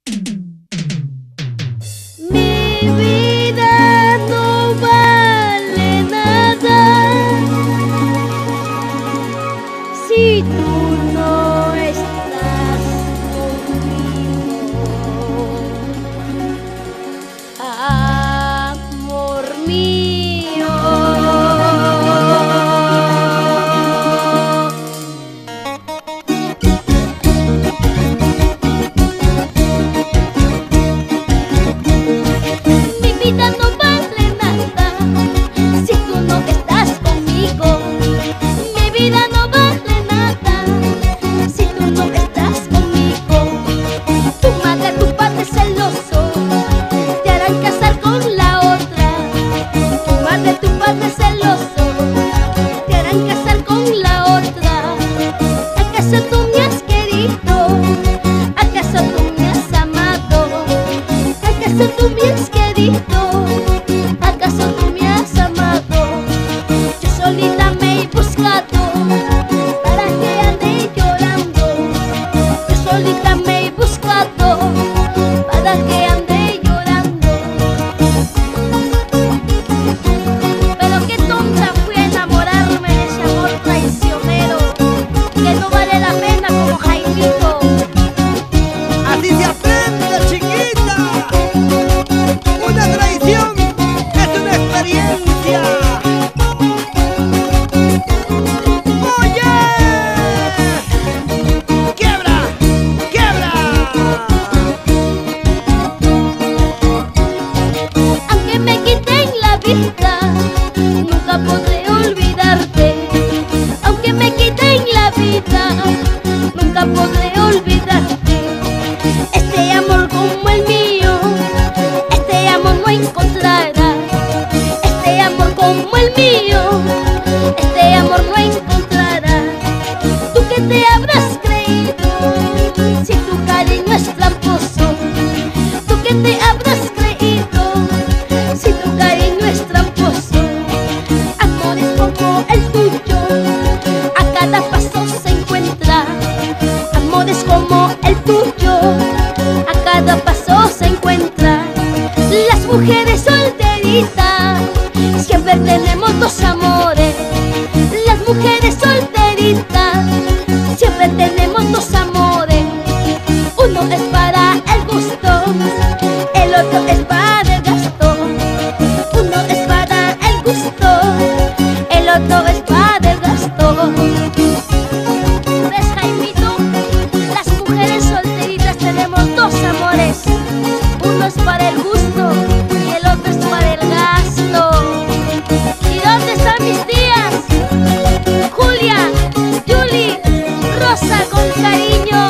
Mi vida no vale nada si tú no estás conmigo, amor mío. Mi vida no vale nada si tú no estás conmigo. Mi vida no vale nada si tú no estás conmigo. Tu madre, tu padre celoso te harán casar con la otra. Tu madre, tu padre celoso te harán casar con la otra. ¿Acaso tú me has querido? ¿Acaso tú me has amado? ¿Acaso tú me has querido? ¿Acaso tú me has amado? Yo solita me he buscado para que ande llorando. Yo solita me he buscado para que ande llorando. Pero qué tonta fui a enamorarme de ese amor traicionero que no vale la pena como Jaimito. Así se aprende, chiquita. Una traición es una experiencia. ¡Oye! ¡Quiebra! ¡Quiebra! Aunque me quiten la vida, nunca podré olvidarte. Aunque me quiten la vida, nunca podré olvidarte. Este amor como el mío, este amor no encontrará. Este amor como el mío, este amor no encontrará. Tú que te habrás creído, si tu cariño es tramposo. Tú que te habrás creído, si tu cariño es tramposo. Amores como el tuyo, a cada paso se encuentra. Amores como el tuyo, a cada paso se encuentra. Las mujeres solteritas siempre tenemos dos amores. Las mujeres solteritas siempre tenemos dos amores. Uno es para el gusto, el otro es para el gasto. Uno es para el gusto, el otro es para el gasto. ¿Ves, Jaimito? Las mujeres solteritas tenemos dos amores. Uno es para el gusto y el otro es para el gasto. ¿Y dónde están mis tías? Julia, Julie, Rosa con cariño.